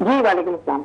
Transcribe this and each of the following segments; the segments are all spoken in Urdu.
جی وعلیکم السلام.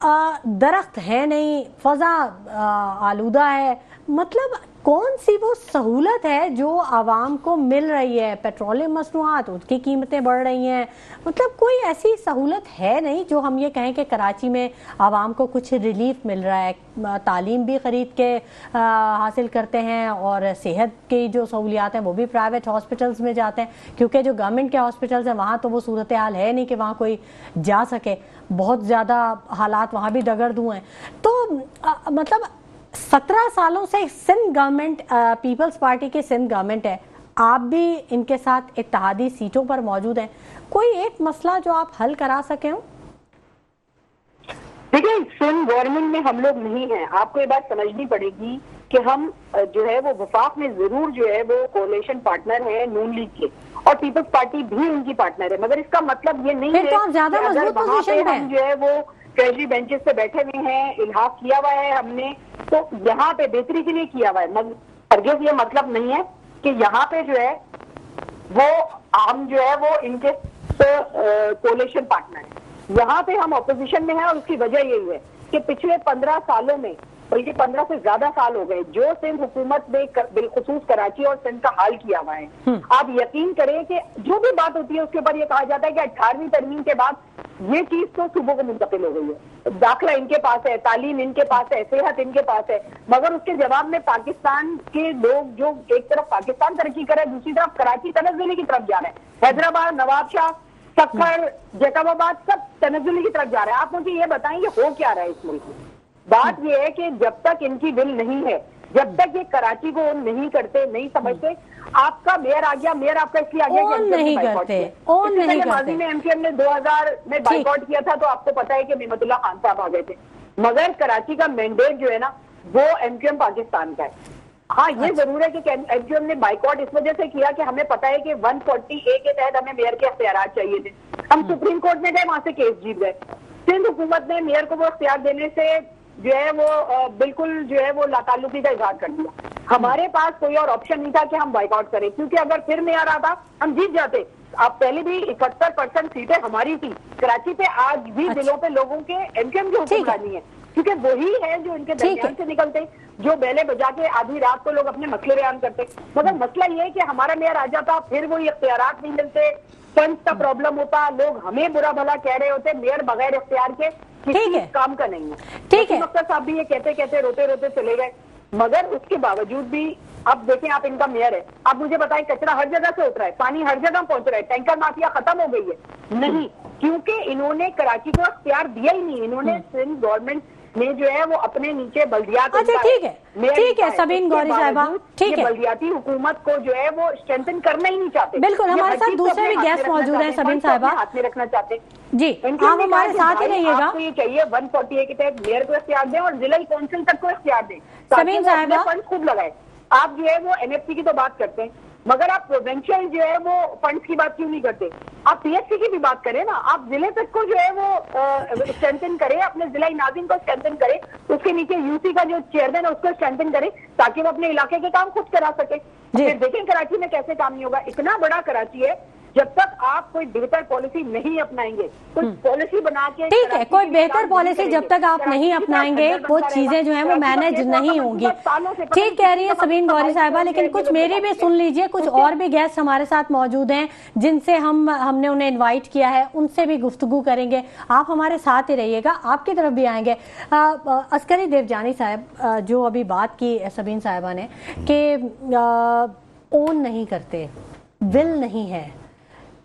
درخت ہے نہیں, فضا آلودہ ہے, مطلب کون سی وہ سہولت ہے جو عوام کو مل رہی ہے؟ پیٹرولیم مصنوعات, ان کی قیمتیں بڑھ رہی ہیں, مطلب کوئی ایسی سہولت ہے نہیں جو ہم یہ کہیں کہ کراچی میں عوام کو کچھ ریلیف مل رہا ہے. تعلیم بھی خرید کے حاصل کرتے ہیں, اور صحت کی جو سہولیات ہیں وہ بھی پرائیویٹ ہاسپٹلز میں جاتے ہیں, کیونکہ جو گورنمنٹ کے ہاسپٹلز ہیں وہاں تو وہ صورتحال ہے نہیں کہ وہاں کوئی جا سکے, بہت زیادہ حالات وہاں بھی دگردوں ہیں. تو مطلب 17 سالوں سے سندھ گورنمنٹ, پیپلز پارٹی کی سندھ گورنمنٹ ہے, آپ بھی ان کے ساتھ اتحادی سیٹوں پر موجود ہیں, کوئی ایک مسئلہ جو آپ حل کرا سکے ہوں؟ دیکھیں, سندھ گورنمنٹ میں ہم لوگ نہیں ہیں. آپ کو یہ بات سمجھنی پڑے گی کہ ہم جو ہے وہ وفاق میں ضرور جو ہے وہ کولیشن پارٹنر ہے نون لیگ کے, اور پیپلز پارٹی بھی ان کی پارٹنر ہے, مگر اس کا مطلب یہ نہیں ہے کہ اگر وہاں پہ ہم جو ہے وہ ٹریجری بینچز پہ بیٹھے ہوئے ہیں, الحاق کیا ہوا ہے ہم نے, تو یہاں پہ بہتری کے لیے کیا ہوا ہے. ہرگز یہ مطلب نہیں ہے کہ یہاں پہ جو ہے وہ ہم جو ہے وہ ان کے کولیشن پارٹنر ہیں. یہاں پہ ہم اپوزیشن میں ہیں, اور اس کی وجہ یہی ہے کہ پچھلے 15 سالوں میں, بلکہ 15 سے زیادہ سال ہو گئے, جو سندھ حکومت نے بالخصوص کراچی اور سندھ کا حال کیا ہوا ہے. آپ یقین کریں کہ جو بھی بات ہوتی ہے اس کے اوپر یہ کہا جاتا ہے کہ 18ویں ترمیم کے بعد یہ چیز تو صوبوں کو منتقل ہو گئی ہے, داخلہ ان کے پاس ہے, تعلیم ان کے پاس ہے, صحت ان کے پاس ہے, مگر اس کے جواب میں پاکستان کے لوگ جو ایک طرف پاکستان ترقی کر رہے ہیں, دوسری طرف کراچی تنزلی کی طرف جا رہے ہیں. حیدرآباد, نواب شاہ, سکھر, جیکب آباد سب تنزلی کی طرف جا رہے ہیں. آپ مجھے یہ بتائیں یہ ہو کیا رہا ہے اس ملک میں؟ بات یہ ہے کہ جب تک ان کی ول نہیں ہے, جب تک یہ کراچی کو نہیں کرتے, نہیں سمجھتے, آپ کا میئر آ گیا, میئر آپ کا اس لیے آ گیا کہ ماضی میں ایم کیو ایم نے 2000 میں بائیک آؤٹ کیا تھا, تو آپ کو پتا ہے کہ نعمت اللہ خان صاحب آ گئے تھے, مگر کراچی کا مینڈیٹ جو ہے نا وہ ایم کیو ایم پاکستان کا ہے. ہاں یہ ضرور ہے کہ ایم کیو ایم نے بائیک آؤٹ اس وجہ سے کیا کہ ہمیں پتا ہے کہ 140A کے تحت ہمیں میئر کے اختیارات چاہیے تھے. ہم سپریم کورٹ میں گئے, وہاں سے کیس جیت گئے. سندھ حکومت نے میئر کو وہ اختیار دینے سے جو ہے وہ بالکل جو ہے وہ لاطعلقی کا اظہار کر دیا. ہمارے پاس کوئی اور آپشن نہیں تھا کہ ہم بائیک آؤٹ کریں, کیونکہ اگر پھر میئر آتا ہم جیت جاتے. آپ پہلے بھی 71% سیٹیں ہماری تھی کراچی پہ, آج بھی دلوں پہ لوگوں کے ایم کیو ایم کی حکمرانی ہے, کیونکہ وہی ہے جو ان کے درمیان سے نکلتے, جو بیلے بجا کے آدھی رات کو لوگ اپنے مسئلے بیان کرتے. مگر مسئلہ یہ ہے کہ ہمارا میئر آ جاتا, پھر وہی اختیارات نہیں ملتے, فنڈز کا پرابلم ہوتا, لوگ ہمیں برا بھلا کہہ رہے ہوتے. میئر بغیر اختیار کے کسی کام کا نہیں ہے. ٹھیک ہے, مقصد صاحب بھی یہ کہتے کہتے روتے روتے چلے گئے, مگر اس کے باوجود بھی اب دیکھیں آپ ان کا میئر ہے, آپ مجھے بتائیں کچرا ہر جگہ سے اٹھ رہا ہے, پانی ہر جگہ پہنچ رہا ہے, ٹینکر مافیا ختم ہو گئی ہے؟ نہیں, کیونکہ انہوں نے کراچی کو اختیار دیا ہی نہیں. انہوں نے سندھ گورنمنٹ نے جو ہے وہ اپنے نیچے بلدیات, ٹھیک ہے سبین گوری صاحبہ, ٹھیک ہے, بلدیاتی حکومت کو جو ہے وہ اسٹرینتھن کرنا ہی نہیں چاہتے. بالکل, ہمارے ساتھ دوسرے بھی گیسٹ موجود ہیں سبین صاحبہ, ہاتھ میں رکھنا چاہتے جی, آپ ہمارے ساتھ ہی رہیے گا. یہ چاہیے 140A کے تحت میئر کو اختیار دیں اور ضلعی کونسل تک کو اختیار دیں, سبین صاحبہ فنڈ خود لگائے. آپ جو ہے وہ NFC کی تو بات کرتے ہیں, مگر آپ پروونشل جو ہے وہ فنڈز کی بات کیوں نہیں کرتے؟ آپ PHC کی بھی بات کریں نا, آپ ضلع تک کو جو ہے وہ اسٹرینتھن کریں, اپنے ضلعی ناظرین کو اسٹرینتھن کریں, اس کے نیچے UC کا جو چیئرمین ہے اس کو اسٹرینتھن کریں, تاکہ وہ اپنے علاقے کے کام خود کرا سکے. پھر دیکھیں کراچی میں کیسے کام نہیں ہوگا. اتنا بڑا کراچی ہے, جب تک آپ کوئی بہتر پالیسی نہیں اپنائیں گے, کوئی پالیسی بنا کے, ٹھیک ہے, کوئی بہتر پالیسی جب تک آپ نہیں اپنائیں گے وہ چیزیں جو ہیں وہ مینج نہیں ہوں گی. ٹھیک کہہ رہی ہے سبین گوری صاحبہ, لیکن کچھ میری بھی سن لیجئے, کچھ اور بھی گیسٹ ہمارے ساتھ موجود ہیں جن سے ہم نے انہیں انوائٹ کیا ہے, ان سے بھی گفتگو کریں گے. آپ ہمارے ساتھ ہی رہیے گا, آپ کی طرف بھی آئیں گے. عسکری دیوجانی صاحب, جو ابھی بات کی سبین صاحبہ نے کہ اون نہیں کرتے, ول نہیں ہے,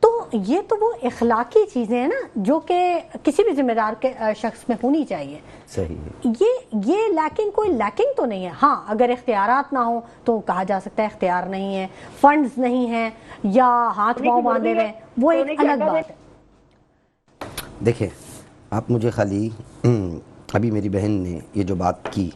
تو یہ تو وہ اخلاقی چیزیں ہیں نا جو کہ کسی بھی ذمہ دار کے شخص میں ہونی چاہیے. صحیح, یہ لیکنگ کوئی لیکنگ تو نہیں ہے. ہاں, اگر اختیارات نہ ہوں تو کہا جا سکتا ہے اختیار نہیں ہے, فنڈز نہیں ہیں, یا ہاتھ پاؤں باندھے ہوئے, وہ ایک الگ بات ہے. دیکھیں آپ مجھے خالی ابھی میری بہن نے یہ جو بات کی,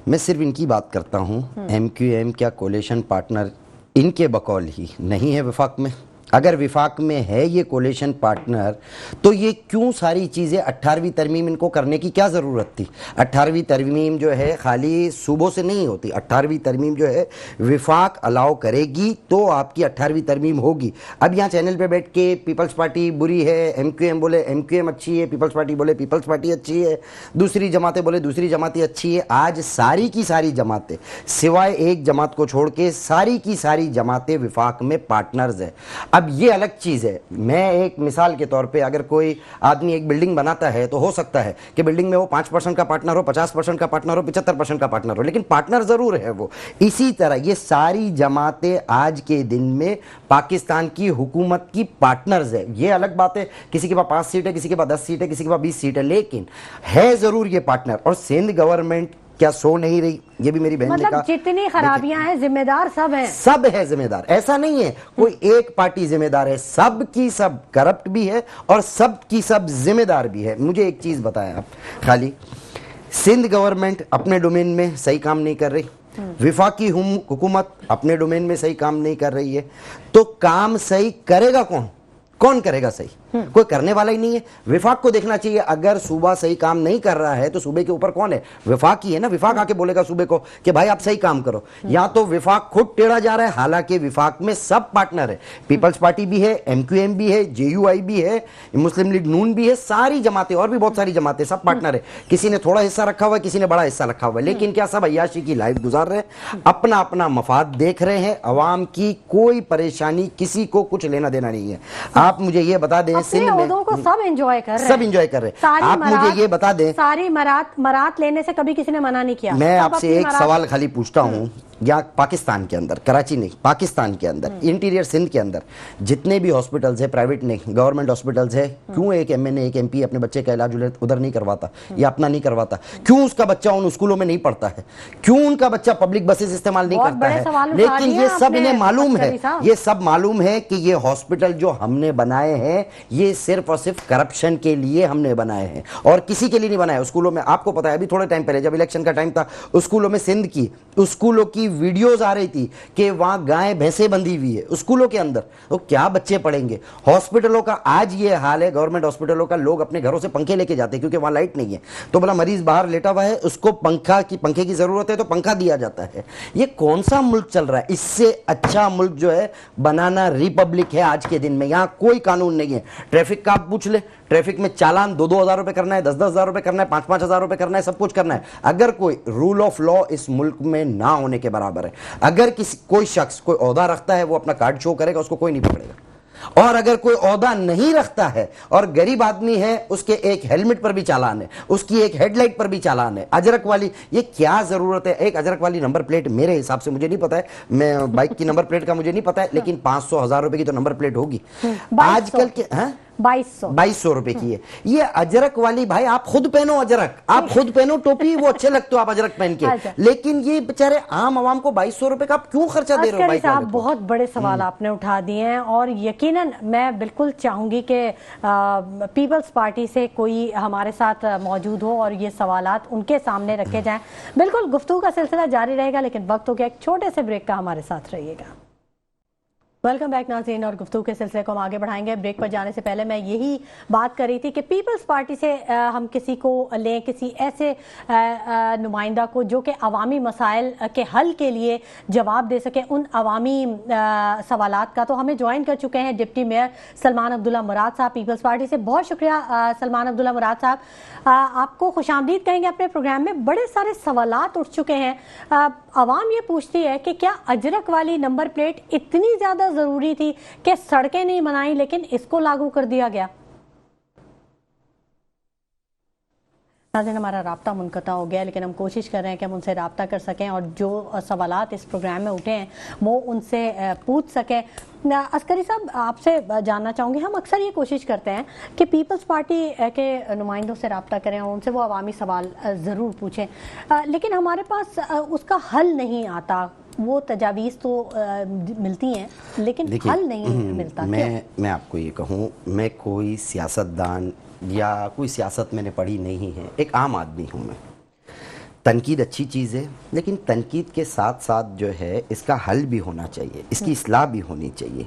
میں صرف ان کی بات کرتا ہوں. ایم کیو ایم کیا کولیشن پارٹنر ان کے بقول ہی نہیں ہے وفاق میں؟ اگر وفاق میں ہے یہ کولیشن پارٹنر تو یہ کیوں ساری چیزیں 18ویں ترمیم ان کو کرنے کی کیا ضرورت تھی؟ 18ویں ترمیم جو ہے خالی صوبوں سے نہیں ہوتی، 18ویں ترمیم جو ہے وفاق الاؤ کرے گی تو آپ کی 18ویں ترمیم ہوگی۔ اب یہاں چینل پہ بیٹھ کے پیپلز پارٹی بری ہے، ایم کیو ایم بولے ایم کیو ایم اچھی ہے، پیپلز پارٹی بولے پیپلز پارٹی اچھی ہے، دوسری جماعتیں بولے دوسری جماعتیں اچھی ہے۔ آج ساری کی ساری جماعتیں سوائے ایک جماعت کو چھوڑ کے ساری کی ساری جماعتیں وفاق میں پارٹنرز ہیں۔ اب یہ الگ چیز ہے، میں ایک مثال کے طور پہ اگر کوئی آدمی ایک بلڈنگ بناتا ہے تو ہو سکتا ہے کہ بلڈنگ میں وہ 5% کا پارٹنر ہو، 50% کا پارٹنر ہو، 75% کا پارٹنر ہو، لیکن پارٹنر ضرور ہے وہ۔ اسی طرح یہ ساری جماعتیں آج کے دن میں پاکستان کی حکومت کی پارٹنرز ہے۔ یہ الگ بات ہے کسی کے پاس 5 سیٹ ہے، کسی کے پاس 10 سیٹ ہے، کسی کے پاس 20 سیٹ ہے، لیکن ہے ضرور یہ پارٹنر۔ اور سندھ گورنمنٹ کیا سو نہیں رہی؟ یہ بھی میری بہن نے کہا، مطلب جتنی خرابیاں ہیں ذمہ دار سب ہیں، سب ہے ذمہ دار، ایسا نہیں ہے کوئی ایک پارٹی ذمہ دار ہے، سب کی سب کرپٹ بھی ہے اور سب کی سب ذمہ دار بھی ہے۔ مجھے ایک چیز بتایا آپ، خالی سندھ گورنمنٹ اپنے ڈومین میں صحیح کام نہیں کر رہی، وفاقی حکومت اپنے ڈومین میں صحیح کام نہیں کر رہی ہے، تو کام صحیح کرے گا کون کرے گا صحیح؟ کوئی کرنے والا ہی نہیں ہے۔ وفاق کو دیکھنا چاہیے، اگر صوبہ صحیح کام نہیں کر رہا ہے تو صوبے کے اوپر کون ہے؟ وفاق ہی ہے نا۔ وفاق آ کے بولے گا صوبے کو کہ بھائی آپ صحیح کام کرو، یا تو وفاق خود ٹیڑھا جا رہا ہے، حالانکہ وفاق میں سب پارٹنر ہے، پیپلز پارٹی بھی ہے، ایم کیو ایم بھی ہے، جے یو آئی بھی ہے، مسلم لیگ نون بھی ہے، ساری جماعتیں اور بھی بہت ساری جماعتیں، سب پارٹنر ہے۔ کسی نے تھوڑا حصہ رکھا ہوا ہے، کسی نے بڑا حصہ رکھا ہوا ہے، لیکن کیا سب عیاشی کی لائف گزار رہے ہیں، اپنا اپنا مفاد دیکھ رہے ہیں، عوام کی کوئی پریشانی کسی کو کچھ لینا دینا نہیں ہے۔ آپ مجھے یہ بتا دیں سندھ میں سب انجوائے کر رہے ہیں، سب انجوائے کر رہے ہیں۔ آپ مجھے یہ بتا دیں، ساری مرات لینے سے کبھی کسی نے منع نہیں کیا۔ میں آپ سے ایک سوال خالی پوچھتا ہوں، یا پاکستان کے اندر، کراچی نہیں، پاکستان کے اندر، انٹیریئر سندھ کے اندر جتنے بھی ہاسپٹلز ہیں، پرائیویٹ نہیں گورنمنٹ ہاسپٹلز ہیں، کیوں ایک ایم این اے ایک ایم پی اپنے بچے کا علاج ادھر نہیں کرواتا یا اپنا نہیں کرواتا؟ کیوں اس کا بچہ ان اسکولوں میں نہیں پڑھتا ہے؟ کیوں ان کا بچہ پبلک بسز استعمال نہیں کرتا ہے؟ لیکن یہ سب انہیں معلوم ہے، یہ سب معلوم ہے کہ یہ ہاسپٹل جو ہم نے بنائے ہیں یہ صرف اور صرف کرپشن کے لیے ہم نے بنائے ہیں اور کسی کے لیے نہیں بنائے۔ اسکولوں میں آپ کو پتا ہے ابھی تھوڑے ٹائم پہلے جب الیکشن کا ٹائم تھا، اسکولوں میں سندھ کی اسکولوں کی ویڈیوز آ رہی تھی کہ وہاں گائیں بھینسیں بندھی ہوئی ہے اسکولوں کے اندر، تو کیا بچے پڑھیں گے؟ ہاسپٹلوں کا آج یہ حال ہے، گورنمنٹ ہاسپٹلوں کا، لوگ اپنے گھروں سے پنکھے لے کے جاتے ہیں کیونکہ وہاں لائٹ نہیں ہے، تو بلا مریض باہر لیٹا ہوا ہے، اس کو پنکھے کی ضرورت ہے تو پنکھا دیا جاتا ہے۔ یہ کون سا ملک چل رہا ہے؟ اس سے اچھا ملک جو ہے بنانا ریپبلک ہے آج کے دن میں۔ یہاں کوئی قانون نہیں ہے، ٹریفک کا آپ پوچھ لیں، ٹریفک میں چالان 2,000 روپے کرنا ہے، 10,000 روپے کرنا ہے، 5,000 روپے کرنا ہے، سب کچھ کرنا ہے۔ اگر کوئی رول آف لا اس ملک میں نہ ہونے کے برابر ہے، اگر کوئی شخص کوئی عہدہ رکھتا ہے وہ اپنا کارڈ شو کرے گا، اس کو کوئی نہیں پکڑے گا، اور اگر کوئی عہدہ نہیں رکھتا ہے اور غریب آدمی ہے، اس کے ایک ہیلمٹ پر بھی چالان ہے، اس کی ایک ہیڈ لائٹ پر بھی چالان ہے۔ اجرک والی یہ کیا ضرورت ہے؟ ایک اجرک والی نمبر پلیٹ میرے حساب سے، مجھے نہیں پتا ہے، میں بائک کی نمبر پلیٹ کا مجھے نہیں پتا ہے، لیکن 500-1000 روپے کی تو نمبر پلیٹ ہوگی آج کل کے۔ 2200 روپے کی ہے یہ اجرک والی۔ بھائی آپ خود پہنو اجرک، آپ خود پہنو ٹوپی، وہ اچھے لگتے ہو آپ اجرک پہن کے، لیکن یہ بیچارے عام عوام کو 2200 روپے کا آپ کیوں خرچہ دے رہے ہو؟ عسکری صاحب بہت بڑے سوال آپ نے اٹھا دیے ہیں، اور یقیناً میں بالکل چاہوں گی کہ پیپلز پارٹی سے کوئی ہمارے ساتھ موجود ہو اور یہ سوالات ان کے سامنے رکھے جائیں۔ بالکل گفتگو کا سلسلہ جاری رہے گا، لیکن وقت ہو گیا ایک چھوٹے سے بریک کا، ہمارے ساتھ رہیے گا۔ ویلکم بیک ناظرین، اور گفتگو کے سلسلے کو ہم آگے بڑھائیں گے۔ بریک پر جانے سے پہلے میں یہی بات کر رہی تھی کہ پیپلز پارٹی سے ہم کسی کو لیں، کسی ایسے نمائندہ کو جو کہ عوامی مسائل کے حل کے لیے جواب دے سکے، ان عوامی سوالات کا، تو ہمیں جوائن کر چکے ہیں ڈپٹی میئر سلمان عبداللہ مراد صاحب پیپلز پارٹی سے۔ بہت شکریہ سلمان عبداللہ مراد صاحب، آپ کو خوش آمدید کہیں گے اپنے پروگرام میں۔ بڑے سارے سوالات اٹھ چکے ہیں، عوام یہ پوچھتی ہے کہ کیا اجرک والی نمبر پلیٹ اتنی زیادہ ضروری تھی کہ سڑکیں نہیں بنائیں لیکن اس کو لاگو کر دیا گیا؟ ناظرین ہمارا رابطہ منقطع ہو گیا، لیکن ہم کوشش کر رہے ہیں کہ ہم ان سے رابطہ کر سکیں اور جو سوالات اس پروگرام میں اٹھے ہیں وہ ان سے پوچھ سکیں۔ عسکری صاحب آپ سے جاننا چاہوں گی، ہم اکثر یہ کوشش کرتے ہیں کہ پیپلز پارٹی کے نمائندوں سے رابطہ کریں اور ان سے وہ عوامی سوال ضرور پوچھیں، لیکن ہمارے پاس اس کا حل نہیں آتا۔ وہ تجاویز تو ملتی ہیں لیکن حل نہیں ملتا۔ میں آپ کو یہ کہوں، میں کوئی سیاستدان یا کوئی سیاست میں نے پڑھی نہیں ہے، ایک عام آدمی ہوں میں۔ تنقید اچھی چیز ہے، لیکن تنقید کے ساتھ ساتھ جو ہے اس کا حل بھی ہونا چاہیے، اس کی اصلاح بھی ہونی چاہیے۔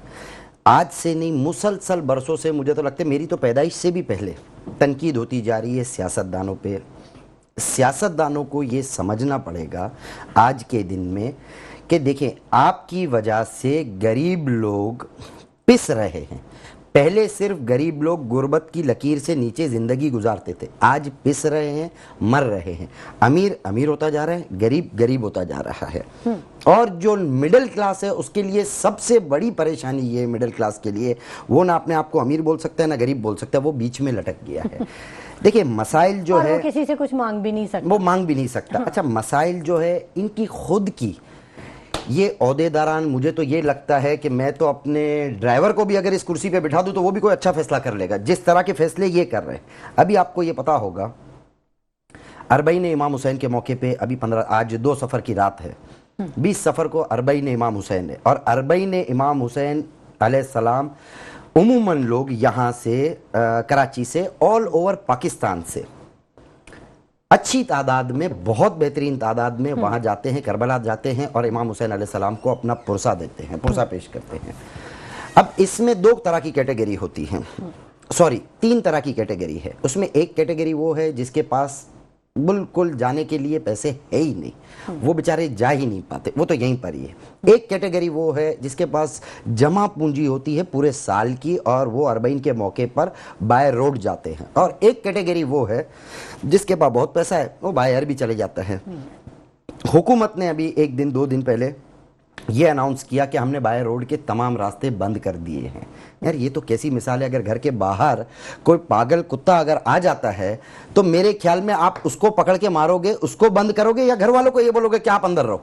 آج سے نہیں مسلسل برسوں سے مجھے تو لگتا ہے میری تو پیدائش سے بھی پہلے تنقید ہوتی جا رہی ہے سیاستدانوں پہ. سیاستدانوں کو یہ سمجھنا پڑے گا آج کے دن میں کہ دیکھیں آپ کی وجہ سے غریب لوگ پس رہے ہیں. پہلے صرف غریب لوگ غربت کی لکیر سے نیچے زندگی گزارتے تھے, آج پس رہے ہیں, مر رہے ہیں. امیر امیر ہوتا جا رہا ہے, غریب غریب ہوتا جا رہا ہے. اور جو مڈل کلاس ہے اس کے لیے سب سے بڑی پریشانی یہ مڈل کلاس کے لیے, وہ نہ اپنے آپ کو امیر بول سکتا ہے نہ غریب بول سکتا ہے, وہ بیچ میں لٹک گیا ہے. دیکھیں مسائل جو ہے وہ کسی سے کچھ مانگ بھی نہیں سکتا, وہ مانگ بھی نہیں سکتا. اچھا مسائل جو ہے ان کی خود کی یہ عہدے داران, مجھے تو یہ لگتا ہے کہ میں تو اپنے ڈرائیور کو بھی اگر اس کرسی پہ بٹھا دوں تو وہ بھی کوئی اچھا فیصلہ کر لے گا جس طرح کے فیصلے یہ کر رہے ہیں. ابھی آپ کو یہ پتا ہوگا اربعین امام حسین کے موقع پہ ابھی آج 2 صفر کی رات ہے, 20 صفر کو اربعین امام حسین ہے. اور اربعین امام حسین علیہ السلام عموماً لوگ یہاں سے کراچی سے آل اوور پاکستان سے اچھی تعداد میں, بہت بہترین تعداد میں وہاں جاتے ہیں, کربلا جاتے ہیں اور امام حسین علیہ السلام کو اپنا پرسہ دیتے ہیں, پرسہ پیش کرتے ہیں. اب اس میں 2 طرح کی کیٹیگری ہوتی ہیں, 3 طرح کی کیٹیگری ہے. اس میں ایک کیٹیگری وہ ہے جس کے پاس بالکل جانے کے لیے پیسے ہے ہی نہیں, وہ بیچارے جا ہی نہیں پاتے, وہ تو یہیں پر ہی ہے. ایک کیٹیگری وہ ہے جس کے پاس جمع پونجی ہوتی ہے پورے سال کی اور وہ اربعین کے موقع پر بائی روڈ جاتے ہیں. اور ایک کیٹیگری وہ ہے جس کے پاس بہت پیسہ ہے, وہ بائی ایئر بھی چلے جاتا ہے. حکومت نے ابھی 1 دن 2 دن پہلے یہ اناؤنس کیا کہ ہم نے بائی روڈ کے تمام راستے بند کر دیے ہیں. یار یہ تو کیسی مثال ہے, اگر گھر کے باہر کوئی پاگل کتا اگر آ جاتا ہے تو میرے خیال میں آپ اس کو پکڑ کے مارو گے, اس کو بند کرو گے, یا گھر والوں کو یہ بولو گے کہ آپ اندر رہو.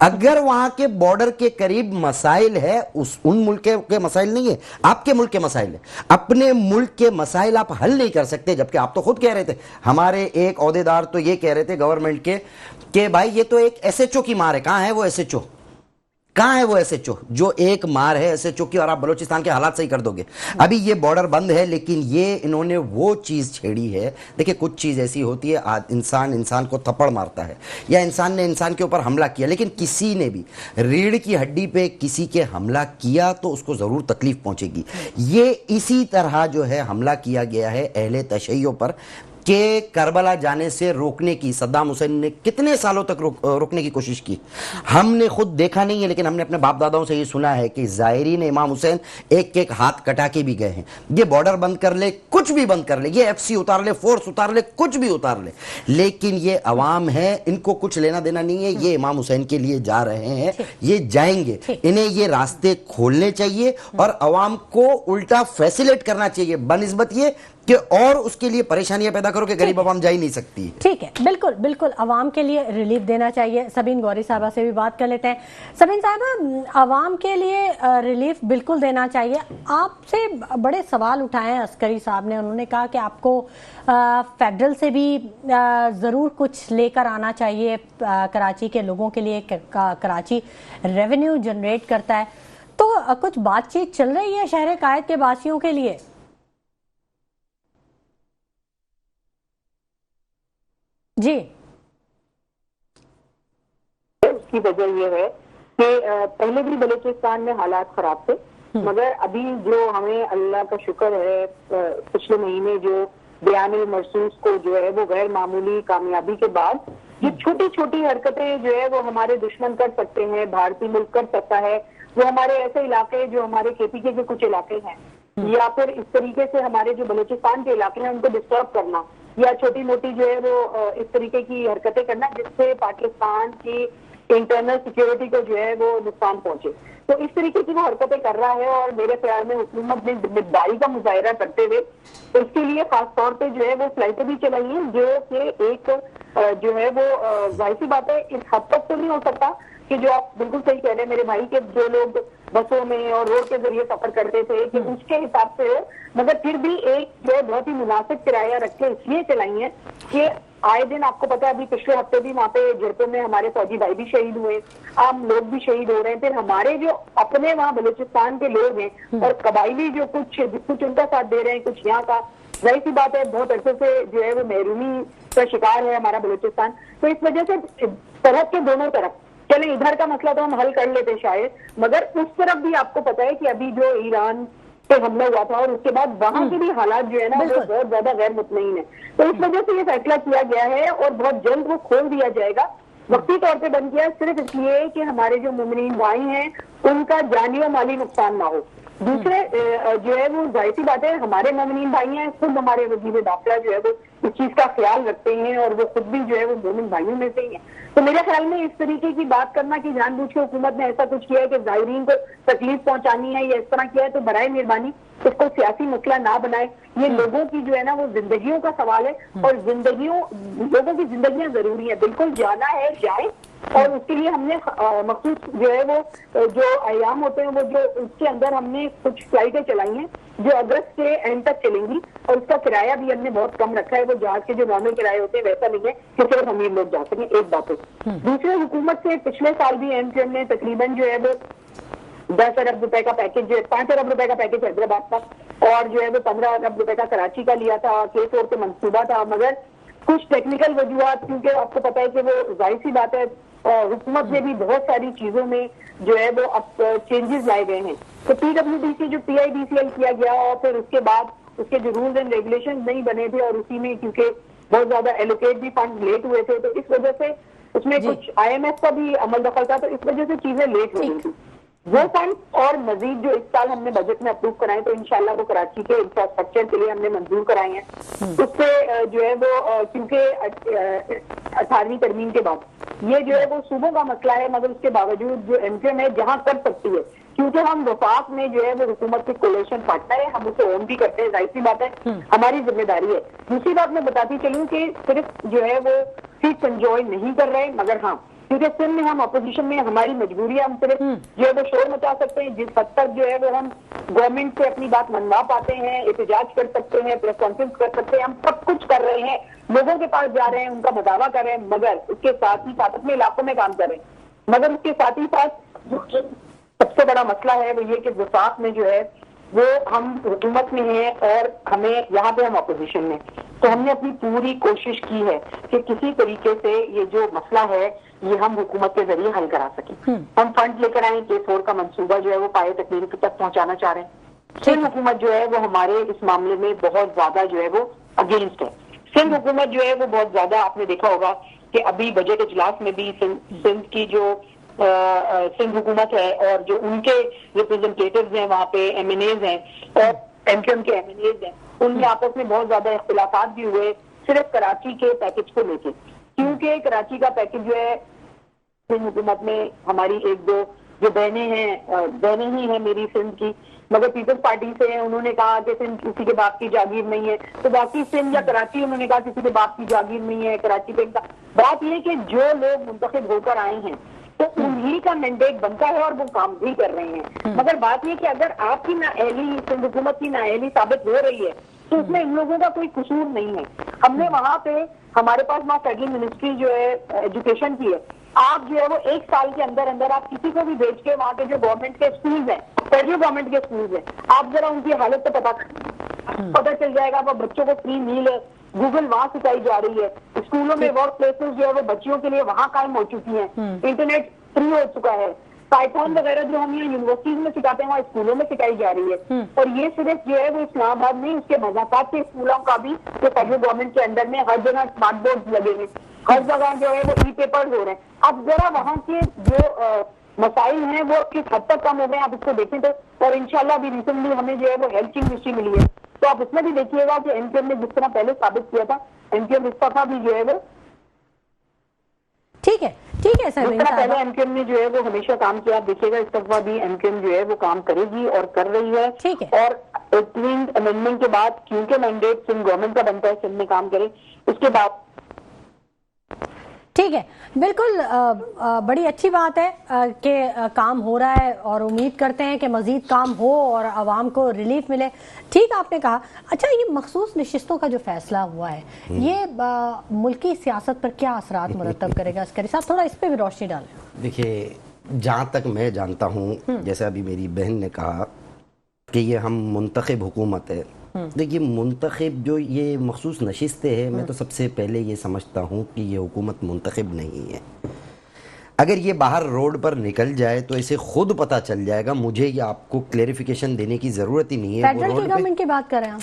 اگر وہاں کے بارڈر کے قریب مسائل ہے, ان ملک کے مسائل نہیں ہے, آپ کے ملک کے مسائل ہے. اپنے ملک کے مسائل آپ حل نہیں کر سکتے, جبکہ آپ تو خود کہہ رہے تھے, ہمارے ایک عہدیدار تو یہ کہہ رہے تھے گورنمنٹ کے کہ بھائی یہ تو ایک ایس ایچ او کی مار ہے. کہاں ہے وہ ایس ایچ او, کہاں ہے وہ ایس ایچ او جو ایک مار ہے ایس ایچ او کی اور آپ بلوچستان کے حالات صحیح کر دو گے. ابھی یہ بارڈر بند ہے لیکن یہ انہوں نے وہ چیز چھیڑی ہے. دیکھیں کچھ چیز ایسی ہوتی ہے, انسان کو تھپڑ مارتا ہے یا انسان نے انسان کے اوپر حملہ کیا, لیکن کسی نے بھی ریڑھ کی ہڈی پہ کسی کے حملہ کیا تو اس کو ضرور تکلیف پہنچے گی. یہ اسی طرح جو ہے حملہ کیا گیا ہے اہل تشیع پر کہ کربلا جانے سے روکنے کی صدام حسین نے کتنے سالوں تک روکنے کی کوشش کی. ہم نے خود دیکھا نہیں ہے لیکن ہم نے اپنے باپ داداؤں سے یہ سنا ہے کہ زائرین امام حسین ایک ایک ہاتھ کٹا کے بھی گئے ہیں. یہ بارڈر بند کر لے, کچھ بھی بند کر لے, یہ ایف سی اتار لے, فورس اتار لے, کچھ بھی اتار لے, لیکن یہ عوام ہے, ان کو کچھ لینا دینا نہیں ہے. یہ امام حسین کے لیے جا رہے ہیں, یہ جائیں گے, انہیں یہ راستے کھولنے چاہیے اور عوام کو الٹا فیسیلیٹ کرنا چاہیے بنسبت یہ کہ اور اس کے لیے پریشانیاں پیدا کرو کہ غریب عوام جا ہی نہیں سکتی. ٹھیک ہے, بالکل بالکل عوام کے لیے ریلیف دینا چاہیے. سبین گوری صاحبہ سے بھی بات کر لیتے ہیں. سبین صاحبہ, عوام کے لیے ریلیف بالکل دینا چاہیے. آپ سے بڑے سوال اٹھائے ہیں عسکری صاحب نے, انہوں نے کہا کہ آپ کو فیڈرل سے بھی ضرور کچھ لے کر آنا چاہیے کراچی کے لوگوں کے لیے, کراچی ریونیو جنریٹ کرتا ہے. تو کچھ بات چیت چل رہی ہے شہر قائد کے باسیوں کے لیے؟ جی, اس کی وجہ یہ ہے کہ پہلے بھی بلوچستان میں حالات خراب تھے, مگر ابھی جو ہمیں اللہ کا شکر ہے پچھلے مہینے جو بیان مرسوس کو جو ہے وہ غیر معمولی کامیابی کے بعد جو چھوٹی چھوٹی حرکتیں جو ہے وہ ہمارے دشمن کر سکتے ہیں, بھارتی ملک کر سکتا ہے, وہ ہمارے ایسے علاقے جو ہمارے کے پی کے کچھ علاقے ہیں یا پھر اس طریقے سے ہمارے جو بلوچستان کے علاقے ہیں ان کو ڈسٹرب کرنا یا چھوٹی موٹی جو ہے وہ اس طریقے کی حرکتیں کرنا جس سے پاکستان کی انٹرنل سیکیورٹی کو جو ہے وہ نقصان پہنچے. تو اس طریقے کی وہ حرکتیں کر رہا ہے اور میرے خیال میں حکومت نے ذمہ داری کا مظاہرہ کرتے ہوئے اس کے لیے خاص طور پہ جو ہے وہ فلائٹیں بھی چلائی ہیں, جو کہ ایک جو ہے وہ ظاہر سی بات ہے اس حد تک تو نہیں ہو سکتا کہ جو آپ بالکل صحیح کہہ رہے ہیں میرے بھائی کے جو لوگ بسوں میں اور روڈ کے ذریعے سفر کرتے تھے کہ اس کے حساب سے ہو, مگر پھر بھی ایک جو ہے بہت ہی مناسب کرایہ رکھ کے اس لیے چلائی ہیں کہ آئے دن آپ کو پتا ہے ابھی پچھلے ہفتے بھی وہاں پہ جھڑپوں میں ہمارے فوجی بھائی بھی شہید ہوئے, عام لوگ بھی شہید ہو رہے ہیں. پھر ہمارے جو اپنے وہاں بلوچستان کے لوگ ہیں اور قبائلی جو کچھ ان کا ساتھ دے رہے ہیں, کچھ یہاں کا, ظاہر سی بات ہے بہت عرصے سے جو ہے وہ محرومی کا شکار ہے ہمارا بلوچستان. تو اس وجہ سے سرحد کے دونوں طرف چلیں ادھر کا مسئلہ تو ہم حل کر لیتے شاید، مگر اس طرف بھی آپ کو پتا ہے کہ ابھی جو ایران پہ حملہ ہوا تھا اور اس کے بعد وہاں کے بھی حالات جو ہے نا وہ بہت زیادہ غیر مطمئن ہے، تو اس وجہ سے یہ فیصلہ کیا گیا ہے اور بہت جلد وہ کھول دیا جائے گا. وقتی طور پہ بن گیا صرف اس لیے کہ ہمارے جو مومنین بھائی ہیں ان کا جانی و مالی نقصان نہ ہو. دوسرے جو ہے وہ ظاہر سی بات ہے ہمارے مومنین بھائی ہیں، خود ہمارے وزیر داخلہ جو ہے وہ اس چیز کا خیال رکھتے ہیں اور وہ خود بھی جو ہے وہ مومن بھائیوں میں سے ہی ہیں. تو میرے خیال میں اس طریقے کی بات کرنا کہ جان بوجھ کے حکومت نے ایسا کچھ کیا ہے کہ ظاہرین کو تکلیف پہنچانی ہے یا اس طرح کیا ہے، تو برائے مہربانی اس کو سیاسی مسئلہ نہ بنائے. یہ لوگوں کی جو ہے نا وہ زندگیوں کا سوال ہے اور لوگوں کی زندگیاں ضروری ہیں، بالکل جانا ہے جائیں. اور اس کے لیے ہم نے مخصوص جو ہے وہ جو ایام ہوتے ہیں وہ جو اس کے اندر ہم نے کچھ فلائٹیں چلائی ہیں جو اگست کے اینڈ تک چلیں گی، اور اس کا کرایہ بھی ہم نے بہت کم رکھا ہے. وہ جہاز کے جو نارمل کرایے ہوتے ہیں ویسا نہیں ہے کہ صرف امیر لوگ جا سکیں. ایک بات ہے. دوسرے حکومت سے پچھلے سال بھی ایم کیو ایم نے تقریباً جو ہے وہ 10 ارب روپے کا پیکج، 5 ارب روپے کا پیکج حیدرآباد کا اور جو ہے وہ 15 ارب روپے کا کراچی کا لیا تھا. K4 کے منصوبہ تھا، مگر کچھ ٹیکنیکل وجوہات، کیونکہ آپ کو پتا ہے کہ وہ ظاہر سی بات ہے حکومت میں بھی بہت ساری چیزوں میں جو ہے وہ اب چینجز لائے گئے ہیں. تو PWDC جو PIDCL کیا گیا اور پھر اس کے بعد اس کے جو رولز اینڈ ریگولیشن نہیں بنے تھے اور اسی میں کیونکہ بہت زیادہ ایلوکیٹ بھی فنڈ لیٹ ہوئے تھے تو اس وجہ سے اس میں کچھ IMF کا بھی عمل دخل تھا، تو اس وجہ سے چیزیں لیٹ ہو گئی تھی. وہ فنڈ اور مزید جو اس سال ہم نے بجٹ میں اپروو کرائے تو انشاءاللہ وہ کراچی کے انفراسٹرکچر کے لیے ہم نے منظور کرائے ہیں. اس سے جو ہے وہ کیونکہ 18ویں ترمیم کے بعد یہ جو ہے وہ صوبوں کا مسئلہ ہے، مگر اس کے باوجود جو ایم کیو ایم ہے جہاں کر سکتی ہے، کیونکہ ہم وفاق میں جو ہے وہ حکومت کے کولیشن پارٹنر ہے، ہم اسے اون بھی کرتے ہیں، ظاہر سی بات ہے ہماری ذمہ داری ہے. دوسری بات میں بتاتی چلوں کہ صرف جو ہے وہ سیٹ انجوائے نہیں کر رہے، مگر ہاں کیونکہ سندھ میں ہم اپوزیشن میں ہماری مجبوری ہے، ہم صرف جو ہے وہ شور مچا سکتے ہیں. جس حد تک جو ہے وہ ہم گورنمنٹ سے اپنی بات منوا پاتے ہیں، احتجاج کر سکتے ہیں، پریس کانفرنس کر سکتے ہیں، ہم سب کچھ کر رہے ہیں، لوگوں کے پاس جا رہے ہیں، ان کا مداوع کر رہے ہیں، مگر اس کے ساتھ ہی ساتھ اپنے علاقوں میں کام کر رہے ہیں. مگر اس کے ساتھ ہی ساتھ جو سب سے بڑا مسئلہ ہے وہ یہ کہ وفاق میں جو ہے وہ ہم حکومت میں ہیں اور ہمیں یہاں پہ ہم اپوزیشن میں، تو ہم نے اپنی پوری کوشش کی ہے کہ کسی طریقے سے یہ جو مسئلہ ہے یہ ہم حکومت کے ذریعے حل کرا سکیں. ہم فنڈ لے کر آئیں، K4 کا منصوبہ جو ہے وہ پائے تکمیل تک پہنچانا چاہ رہے ہیں. سندھ حکومت جو ہے وہ ہمارے اس معاملے میں بہت زیادہ جو ہے وہ اگینسٹ ہے. سندھ حکومت جو ہے وہ بہت زیادہ، آپ نے دیکھا ہوگا کہ ابھی بجٹ اجلاس میں بھی سندھ کی جو سندھ حکومت ہے اور جو ان کے ریپرزنٹیٹیوز ہیں وہاں پہ MNAs ہیں اور MQM کے MNAs ہیں، ان میں آپس میں بہت زیادہ اختلافات بھی ہوئے صرف کراچی کے پیکج کو لے کے، کیونکہ کراچی کا پیکج جو ہے سندھ حکومت میں ہماری ایک دو جو بہنیں ہی ہیں میری سندھ کی، مگر پیپلز پارٹی سے ہیں، انہوں نے کہا کہ سندھ کسی کے باپ کی جاگیر نہیں ہے، تو باقی سندھ یا کراچی انہوں نے کہا کسی کے باپ کی جاگیر نہیں ہے کراچی پہ. بات یہ کہ جو لوگ منتخب ہو کر آئے ہیں تو انہی کا مینڈیٹ بنتا ہے اور وہ کام بھی کر رہے ہیں. مگر بات یہ کہ اگر آپ کی نااہلی سندھ حکومت کی نااہلی ثابت ہو رہی ہے تو اس میں ان لوگوں کا کوئی قصور نہیں ہے. ہم نے وہاں پہ ہمارے پاس وہاں فیڈرل منسٹری جو ہے ایجوکیشن کی ہے، آپ جو ہے وہ 1 سال کے اندر اندر آپ کسی کو بھی بھیج کے وہاں کے جو گورنمنٹ کے اسکولز ہیں، فیڈرل گورنمنٹ کے اسکولز ہیں، آپ ذرا ان کی حالت تو پتہ چل جائے گا. وہ بچوں کو فری میل ہے، گوگل وہاں سکھائی جا رہی ہے، اسکولوں میں ورک پلیسز جو ہے وہ بچیوں کے لیے وہاں قائم ہو چکی ہیں، انٹرنیٹ فری ہو چکا ہے، پائتھون وغیرہ جو ہم یہاں یونیورسٹیز میں سکھاتے ہیں وہاں اسکولوں میں سکھائی جا رہی ہے. اور یہ صرف جو ہے وہ اسلام آباد نہیں، اس کے مضافات کے اسکولوں کا بھی جو فیڈرل گورنمنٹ کے اندر میں ہر جگہ اسمارٹ بورڈ لگے ہوئے، ہر جگہ جو ہے وہ ای-پیپرز ہو رہے ہیں. اب ذرا وہاں کے جو مسائل ہیں وہ کس حد تک کم ہو گئے آپ اس کو دیکھیں تو. اور انشاءاللہ ابھی ریسنٹلی ہمیں جو ہے وہ ہیلتھ کی منسٹری ملی ہے، تو آپ اس میں بھی دیکھیے گا کہ ایم کیو ایم نے جس طرح پہلے ثابت کیا تھا، ایم کیو ایم اس دفعہ بھی جو ہے وہ ٹھیک ہے سر، جس طرح پہلے ایم کیو ایم نے جو ہے وہ ہمیشہ کام کیا، آپ دیکھیے گا اس دفعہ بھی ایم کیو ایم جو ہے وہ کام کرے گی اور کر رہی ہے. ٹھیک ہے. اور 18 امینڈمنٹ کے بعد کیونکہ مینڈیٹ سندھ گورنمنٹ کا بنتا ہے سندھ میں کام کرے، اس کے بعد ٹھیک ہے، بالکل بڑی اچھی بات ہے کہ کام ہو رہا ہے اور امید کرتے ہیں کہ مزید کام ہو اور عوام کو ریلیف ملے. ٹھیک آپ نے کہا. اچھا، یہ مخصوص نشستوں کا جو فیصلہ ہوا ہے یہ ملکی سیاست پر کیا اثرات مرتب کرے گا؟ عسکری صاحب تھوڑا اس پہ بھی روشنی ڈالیں. دیکھیے، جہاں تک میں جانتا ہوں، جیسے ابھی میری بہن نے کہا کہ یہ ہم منتخب حکومت ہے، دیکھیے منتخب جو یہ مخصوص نشستیں ہیں، میں تو سب سے پہلے یہ سمجھتا ہوں کہ یہ حکومت منتخب نہیں ہے. اگر یہ باہر روڈ پر نکل جائے تو اسے خود پتہ چل جائے گا. مجھے یہ آپ کو کلیریفیکیشن دینے کی ضرورت ہی نہیں ہے. فیڈرل کی گورنمنٹ کی بات کر رہے ہیں؟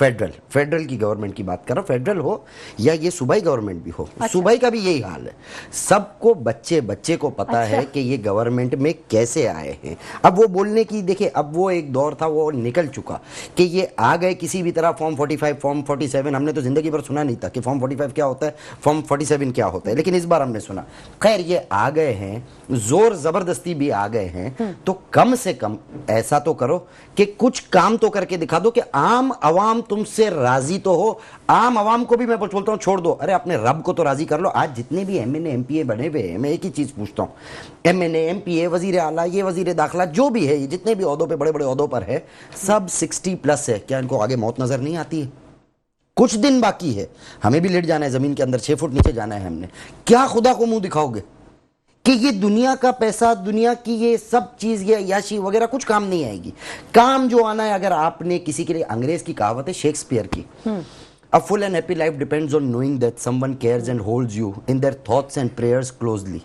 فیڈرل کی گورنمنٹ کی بات کر رہا ہوں. فیڈرل ہو یا یہ صوبائی گورنمنٹ بھی ہو, صوبائی کا بھی یہی حال ہے. سب کو بچے کو پتا ہے کہ یہ گورنمنٹ میں کیسے آئے ہیں. اب وہ بولنے کی دیکھیں, اب وہ ایک دور تھا وہ نکل چکا کہ یہ آ گئے کسی بھی طرح. فارم 45 فارم 47 ہم نے تو زندگی بھر سنا نہیں تھا کہ فارم 45 کیا ہوتا ہے, فارم 47 کیا ہوتا ہے, لیکن اس بار ہم نے سنا. خیر یہ آ گئے ہیں, زور زبردستی بھی آ گئے ہیں, تو کم سے کم ایسا تو کرو کہ کچھ کام تو کر کے دکھا دو کہ عام عوام تم سے راضی تو ہو. عام عوام کو بھی میں بولتا ہوں چھوڑ دو, ارے اپنے رب کو تو راضی کر لو. آج جتنے بھی M N A M P A بنے ہوئے ہیں, میں ایک ہی چیز پوچھتا ہوں, M N A M P A وزیر اعلیٰ یہ وزیر داخلہ جو بھی ہے, جتنے بھی عہدوں پہ بڑے بڑے عہدوں پر ہے, سب 60+ ہے. کیا ان کو آگے موت نظر نہیں آتی ہے؟ کچھ دن باقی ہے, ہمیں بھی لیٹ جانا ہے زمین کے اندر, 6 فٹ نیچے جانا ہے ہم نے. کیا خدا کو منہ دکھاؤ گے کہ یہ دنیا کا پیسہ, دنیا کی یہ سب چیز, یہ عیاشی وغیرہ کچھ کام نہیں آئے گی. کام جو آنا ہے, اگر آپ نے کسی کے لیے, انگریز کی کہاوت ہے شیکسپیئر کی, A full and happy life depends on knowing that someone cares and holds you in their thoughts and prayers closely.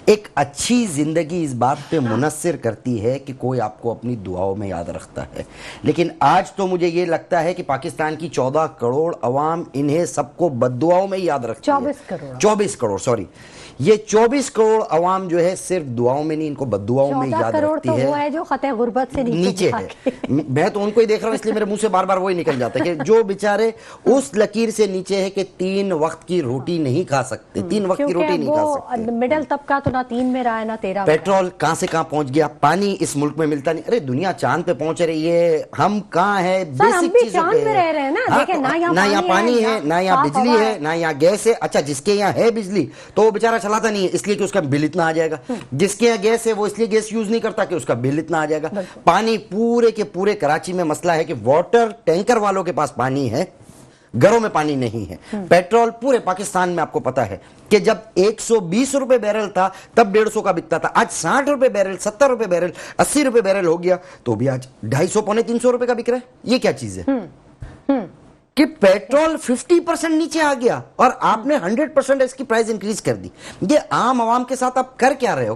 ایک اچھی زندگی اس بات پہ منحصر کرتی ہے کہ کوئی آپ کو اپنی دعاؤں میں یاد رکھتا ہے. لیکن آج تو مجھے یہ لگتا ہے کہ پاکستان کی 14 کروڑ عوام انہیں سب کو بد دعاؤں میں یاد رکھتی ہے. 24 کروڑ سوری, یہ 24 کروڑ عوام جو ہے صرف دعاؤں میں نہیں, ان کو بد دعاؤں میں یاد رکھتی ہے. 14 کروڑ تو وہ ہے جو خطے غربت سے نیچے ہے. میں تو ان کو ہی دیکھ رہا ہوں, اس لیے میرے منہ سے بار بار وہی نکل جاتا ہے کہ جو بیچارے اس لکیر سے نیچے ہے کہ 3 وقت کی روٹی نہیں کھا سکتے, 3 وقت کی روٹی نہیں کھا سکتے. مڈل طبقہ تو نہ 3 میں رہا ہے نہ 13. پیٹرول کہاں سے کہاں پہنچ گیا, پانی اس ملک میں ملتا نہیں. ارے دنیا چاند پہ پہنچ رہی ہے, ہم کہاں ہیں بیسک چیزوں پہ, نہ یہاں پانی ہے, نہ یہاں بجلی ہے, نہ یہاں گیس ہے. اچھا جس کے یہاں ہے بجلی تو وہ بیچارہ چلاتا نہیں ہے اس لیے کہ اس کا بل اتنا آ جائے گا. جس کے یہاں گیس ہے وہ اس لیے گیس یوز نہیں کرتا کہ اس کا بل اتنا آ جائے گا. پانی پورے کے پورے کراچی میں مسئلہ ہے کہ واٹر ٹینکر والوں کے پاس پانی ہے, گھروں میں پانی نہیں ہے. پیٹرول پورے پاکستان میں آپ کو پتا ہے کہ جب 120 روپے بیرل تھا تب 150 کا بکتا تھا, آج 60 روپے بیرل, 70 روپے بیرل, 80 روپے بیرل ہو گیا, تو بھی آج 250 پونے 300 روپے کا بک رہا ہے. یہ کیا چیز ہے کہ پیٹرول 50% نیچے آ گیا اور آپ نے 100% اس کی پرائز انکریز کر دی. یہ عام عوام کے ساتھ آپ کر کیا رہے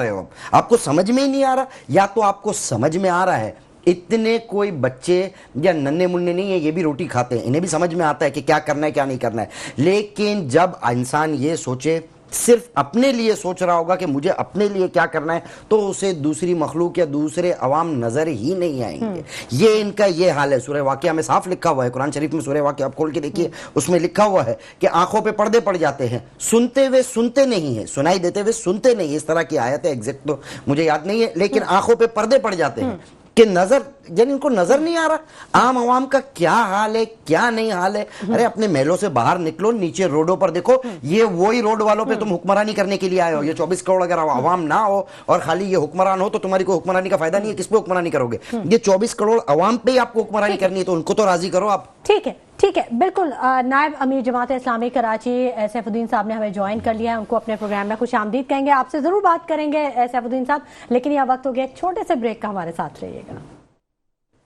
ہو آپ کو سمجھ میں ہی نہیں آ رہا, یا تو آپ کو سمجھ میں آ رہا ہے اتنے کوئی بچے یا ننے مننے نہیں ہیں, یہ بھی روٹی کھاتے ہیں, انہیں بھی سمجھ میں آتا ہے کہ کیا کرنا ہے کیا نہیں کرنا ہے. لیکن جب انسان یہ سوچے, صرف اپنے لیے سوچ رہا ہوگا کہ مجھے اپنے لیے کیا کرنا ہے, تو اسے دوسری مخلوق یا دوسرے عوام نظر ہی نہیں آئیں گے. یہ ان کا یہ حال ہے. سورہ واقعہ میں صاف لکھا ہوا ہے, قرآن شریف میں سورہ واقعہ آپ کھول کے دیکھیے, اس میں لکھا ہوا ہے کہ آنکھوں پہ پردے پڑ جاتے ہیں, سنتے ہوئے سنتے نہیں ہیں, سنائی دیتے ہوئے سنتے نہیں. اس طرح کی آیت ہے, ایگزیکٹ تو مجھے یاد نہیں ہے, لیکن آنکھوں پہ پردے پڑ جاتے ہیں کہ نظر, یعنی ان کو نظر نہیں آ رہا عام عوام کا کیا حال ہے کیا نہیں حال ہے. ارے اپنے محلوں سے باہر نکلو, نیچے روڈوں پر دیکھو, یہ وہی روڈ والوں پہ تم حکمرانی کرنے کے لیے آئے ہو. یہ 24 کروڑ اگر عوام نہ ہو اور خالی یہ حکمران ہو تو تمہاری کوئی حکمرانی کا فائدہ نہیں ہے. کس پہ حکمرانی کرو گے؟ یہ 24 کروڑ عوام پہ ہی آپ کو حکمرانی کرنی ہے, تو ان کو تو راضی کرو آپ. ٹھیک ہے بالکل. نائب امیر جماعت اسلامی کراچی سیف الدین صاحب نے ہمیں جوائن کر لیا ہے, ان کو اپنے پروگرام میں خوش آمدید کہیں گے. آپ سے ضرور بات کریں گے سیف الدین صاحب, لیکن یہ وقت ہو گیا ایک چھوٹے سے بریک کا, ہمارے ساتھ رہیے گا.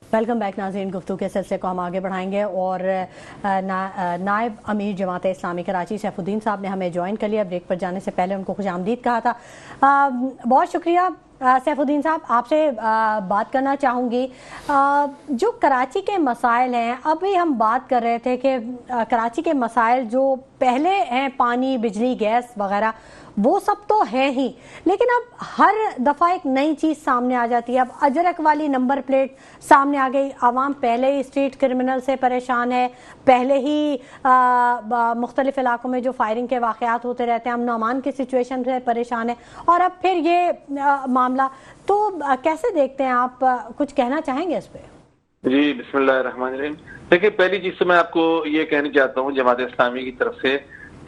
ویلکم بیک ناظرین, گفتگو کے سلسلے کو ہم آگے بڑھائیں گے اور نائب امیر جماعت اسلامی کراچی سیف الدین صاحب نے ہمیں جوائن کر لیا. بریک پر جانے سے پہلے ان کو خوش آمدید کہا تھا. بہت شکریہ سیف الدین صاحب. آپ سے بات کرنا چاہوں گی, جو کراچی کے مسائل ہیں, ابھی ہم بات کر رہے تھے کہ کراچی کے مسائل جو پہلے ہیں, پانی, بجلی, گیس وغیرہ, وہ سب تو ہے ہی, لیکن اب ہر دفعہ ایک نئی چیز سامنے آ جاتی ہے. اب اجرک والی نمبر پلیٹ سامنے آ گئی, عوام پہلے ہی اسٹریٹ کرمنل سے پریشان ہے, پہلے ہی مختلف علاقوں میں جو فائرنگ کے واقعات ہوتے رہتے ہیں, امن و امان کی سچویشن سے پریشان ہے, اور اب پھر یہ معاملہ. تو کیسے دیکھتے ہیں آپ, کچھ کہنا چاہیں گے اس پہ؟ جی بسم اللہ الرحمن الرحیم. دیکھیں پہلی چیز تو میں آپ کو یہ کہنا چاہتا ہوں جماعت اسلامی کی طرف سے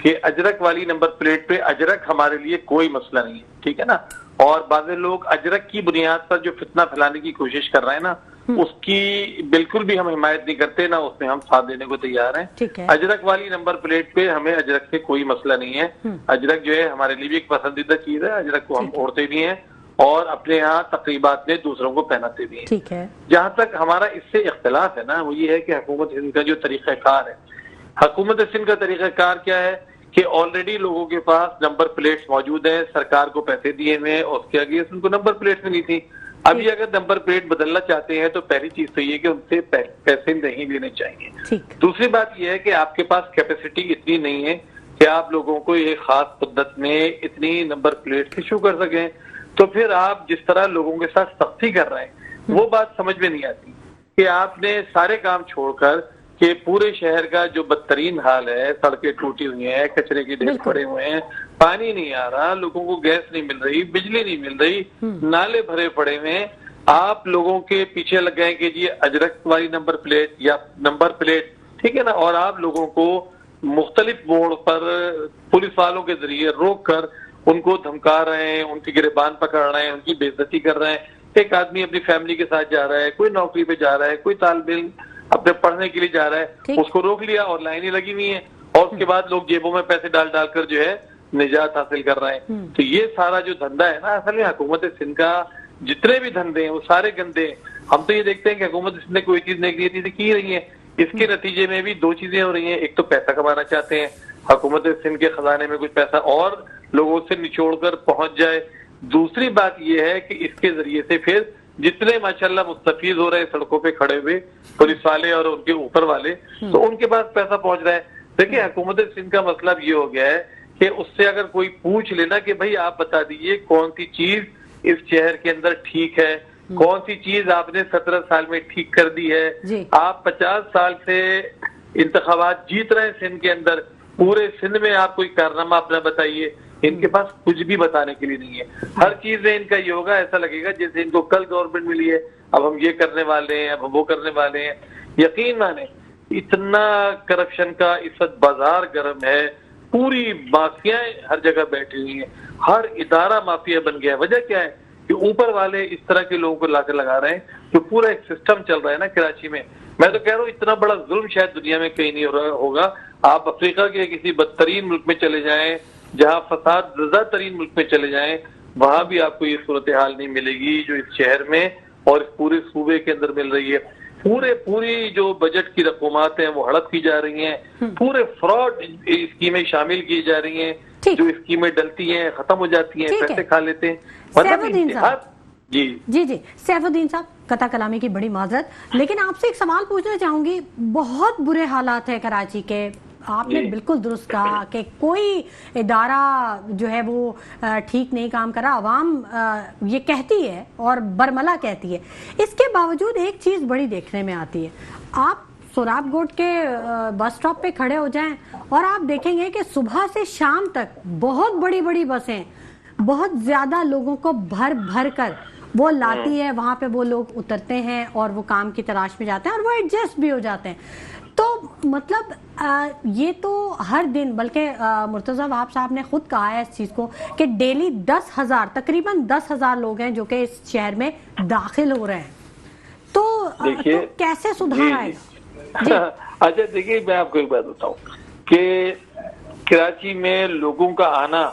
کہ اجرک والی نمبر پلیٹ پہ اجرک ہمارے لیے کوئی مسئلہ نہیں ہے, ٹھیک ہے نا. اور بعض لوگ اجرک کی بنیاد پر جو فتنہ پھیلانے کی کوشش کر رہے ہیں نا, اس کی بالکل بھی ہم حمایت نہیں کرتے, نہ اس میں ہم ساتھ دینے کو تیار ہیں. اجرک والی نمبر پلیٹ پہ ہمیں اجرک سے کوئی مسئلہ نہیں ہے. اجرک جو ہے ہمارے لیے بھی ایک پسندیدہ چیز ہے. اجرک کو ہم اوڑھتے بھی ہیں اور اپنے یہاں تقریبات میں دوسروں کو پہناتے بھی ہیں. جہاں تک ہمارا اس سے اختلاف ہے نا, وہ یہ ہے کہ حکومت ہند کا جو طریقہ کار ہے, حکومت سندھ کا طریقہ کار کیا ہے کہ آلریڈی لوگوں کے پاس نمبر پلیٹس موجود ہیں، سرکار کو پیسے دیے ہوئے ہیں اور اس کے آگے ان کو نمبر پلیٹس ملی تھی. ابھی اگر نمبر پلیٹ بدلنا چاہتے ہیں تو پہلی چیز تو یہ کہ ان سے پیسے نہیں لینے چاہیے. دوسری بات یہ ہے کہ آپ کے پاس کیپیسٹی اتنی نہیں ہے کہ آپ لوگوں کو ایک خاص مدت میں اتنی نمبر پلیٹ ایشو کر سکیں. تو پھر آپ جس طرح لوگوں کے ساتھ سختی کر رہے ہیں وہ بات سمجھ میں نہیں آتی کہ آپ نے سارے کام چھوڑ کر کہ پورے شہر کا جو بدترین حال ہے، سڑکیں ٹوٹی ہوئی ہیں، کچرے کے ڈھیر پڑے ہوئے ہیں، پانی نہیں آ رہا، لوگوں کو گیس نہیں مل رہی، بجلی نہیں مل رہی، نالے بھرے پڑے ہوئے ہیں، آپ لوگوں کے پیچھے لگ گئے کہ جی اجرک والی نمبر پلیٹ یا نمبر پلیٹ، ٹھیک ہے نا، اور آپ لوگوں کو مختلف موڑ پر پولیس والوں کے ذریعے روک کر ان کو دھمکا رہے ہیں، ان کی گریبان پکڑ رہے ہیں، ان کی بے عزتی کر رہے ہیں. ایک آدمی اپنی فیملی کے ساتھ جا رہا ہے، کوئی نوکری پہ جا رہا ہے، کوئی طالب علم اپنے پڑھنے کے لیے جا رہا ہے، اس کو روک لیا اور لائنیں لگی ہوئی ہیں، اور اس کے بعد لوگ جیبوں میں پیسے ڈال ڈال کر جو ہے نجات حاصل کر رہے ہیں. تو یہ سارا جو دھندا ہے نا، اصل میں حکومت سندھ کا جتنے بھی دھندے ہیں وہ سارے گندے ہیں. ہم تو یہ دیکھتے ہیں کہ حکومت سندھ نے کوئی چیز نہیں کی رہی ہے. اس کے نتیجے میں بھی دو چیزیں ہو رہی ہیں. ایک تو پیسہ کمانا چاہتے ہیں، حکومت سندھ کے خزانے میں کچھ پیسہ اور لوگوں سے نچوڑ کر پہنچ جائے. دوسری بات یہ ہے کہ اس کے ذریعے سے پھر جتنے ماشاءاللہ مستفید ہو رہے ہیں سڑکوں پہ کھڑے ہوئے پولیس والے اور ان کے اوپر والے، تو ان کے پاس پیسہ پہنچ رہا ہے. دیکھیں حکومت سندھ کا مطلب یہ ہو گیا ہے کہ اس سے اگر کوئی پوچھ لینا کہ بھائی آپ بتا دیجئے کون سی چیز اس شہر کے اندر ٹھیک ہے، کون سی چیز آپ نے 17 سال میں ٹھیک کر دی ہے. آپ 50 سال سے انتخابات جیت رہے ہیں سندھ کے اندر، پورے سندھ میں آپ کوئی کارنامہ اپنا بتائیے. ان کے پاس کچھ بھی بتانے کے لیے نہیں ہے. ہر چیز میں ان کا یہ ہوگا، ایسا لگے گا جیسے ان کو کل گورنمنٹ ملی ہے، اب ہم یہ کرنے والے ہیں، اب ہم وہ کرنے والے ہیں. یقین مانیں اتنا کرپشن کا اس وقت بازار گرم ہے، پوری مافیاں ہر جگہ بیٹھی ہوئی ہیں، ہر ادارہ مافیا بن گیا ہے. وجہ کیا ہے کہ اوپر والے اس طرح کے لوگوں کو لا کر لگا رہے ہیں. جو پورا ایک سسٹم چل رہا ہے نا کراچی میں، میں تو کہہ رہا ہوں اتنا بڑا ظلم شاید دنیا میں کہیں نہیں ہوگا. آپ افریقہ کے کسی بدترین ملک میں چلے جائیں، جہاں فساد زدہ ترین ملک میں چلے جائیں، وہاں بھی آپ کو یہ صورتحال نہیں ملے گی جو اس شہر میں اور اس پورے صوبے کے اندر مل رہی ہے. پوری جو بجٹ کی رقومات ہیں وہ ہڑپ کی جا رہی ہیں، پورے فراڈ اسکیمیں شامل کی جا رہی ہیں، جو اسکیمیں ڈلتی ہیں ختم ہو جاتی ہیں، پیسے کھا لیتے ہیں. جی سیف الدین صاحب، قطع کلامی کی بڑی معذرت، لیکن آپ سے ایک سوال پوچھنا چاہوں گی. بہت برے حالات ہیں کراچی کے. آپ نے بالکل درست کہا کہ کوئی ادارہ جو ہے وہ ٹھیک نہیں کام کر رہا. عوام یہ کہتی ہے اور برملا کہتی ہے. اس کے باوجود ایک چیز بڑی دیکھنے میں آتی ہے. آپ سوراب گوٹ کے بس سٹاپ پہ کھڑے ہو جائیں اور آپ دیکھیں گے کہ صبح سے شام تک بہت بڑی بڑی بسیں بہت زیادہ لوگوں کو بھر بھر کر وہ لاتی ہے. وہاں پہ وہ لوگ اترتے ہیں اور وہ کام کی تلاش میں جاتے ہیں اور وہ ایڈجسٹ بھی ہو جاتے ہیں. تو مطلب یہ تو ہر دن، بلکہ مرتضی وہاب صاحب نے خود کہا ہے اس چیز کو کہ ڈیلی 10,000 تقریباً 10,000 لوگ ہیں جو کہ اس شہر میں داخل ہو رہے ہیں. تو کیسے سدھار آئے گا؟ اچھا دیکھیے، میں آپ کو ایک بات بتاؤں کہ کراچی میں لوگوں کا آنا،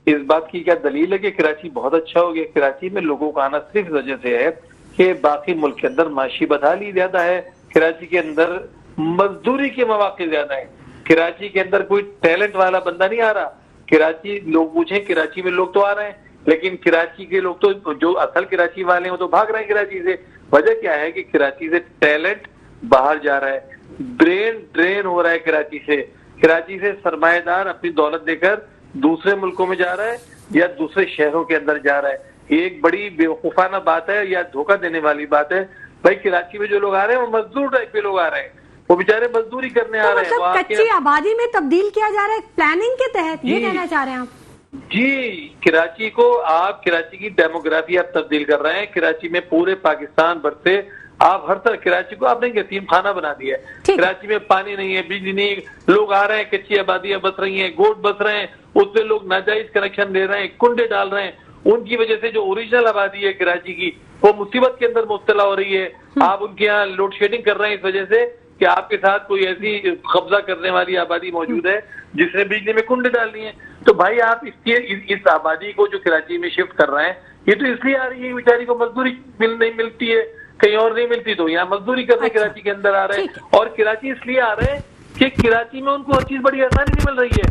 اس بات کی کیا دلیل ہے کہ کراچی بہت اچھا ہو گیا؟ کراچی میں لوگوں کا آنا صرف وجہ سے ہے کہ باقی ملک کے اندر معاشی بدحالی زیادہ ہے، کراچی کے اندر مزدوری کے مواقع زیادہ ہیں، کراچی کے اندر کوئی ٹیلنٹ والا بندہ نہیں آ رہا. کراچی لوگ پوچھیں، کراچی میں لوگ تو آ رہے ہیں لیکن کراچی کے لوگ تو جو اصل کراچی والے ہیں وہ تو بھاگ رہے ہیں کراچی سے. وجہ کیا ہے کہ کراچی سے ٹیلنٹ باہر جا رہا ہے، برین ڈرین ہو رہا ہے کراچی سے. کراچی سے سرمایہ دار اپنی دولت دے کر دوسرے ملکوں میں جا رہا ہے یا دوسرے شہروں کے اندر جا رہا ہے. یہ ایک بڑی بیوقوفانہ بات ہے یا دھوکہ دینے والی بات ہے. بھائی کراچی میں جو لوگ آ رہے ہیں وہ مزدور ٹائپ کے لوگ آ رہے ہیں، وہ بیچارے مزدوری کرنے آ رہے ہیں. مطلب کچی آبادی میں تبدیل کیا جا رہا ہے پلاننگ کے تحت، یہ کہنا چاہ رہے ہیں آپ؟ جی، کراچی کو آپ کراچی کی ڈیموگرافی آپ تبدیل کر رہے ہیں. کراچی میں پورے پاکستان بھر سے آپ ہر طرح کراچی کو آپ نے یتیم خانہ بنا دیا ہے. کراچی میں پانی نہیں ہے، بجلی نہیں، لوگ آ رہے ہیں، کچی آبادیاں بس رہی ہیں، گوٹ بس رہے ہیں، اس سے لوگ ناجائز کنیکشن لے رہے ہیں، کنڈے ڈال رہے ہیں. ان کی وجہ سے جو اوریجنل آبادی ہے کراچی کی وہ مصیبت کے اندر مبتلا ہو رہی ہے. آپ ان کے یہاں لوڈ شیڈنگ کر رہے ہیں اس وجہ سے کہ آپ کے ساتھ کوئی ایسی قبضہ کرنے والی آبادی موجود ہے جس نے بجلی میں کنڈے ڈال دیے ہیں. تو بھائی آپ اس آبادی کو جو کراچی میں شفٹ کر رہے ہیں یہ تو اس لیے آ رہی ہے بیچاری کو مزدوری نہیں ملتی ہے، کہیں اور نہیں ملتی تو یہاں مزدوری کرنے کراچی کے اندر آ رہے ہیں. اور کراچی اس لیے آ رہے ہیں کہ کراچی میں ان کو ہر چیز بڑی آسانی سے مل رہی ہے.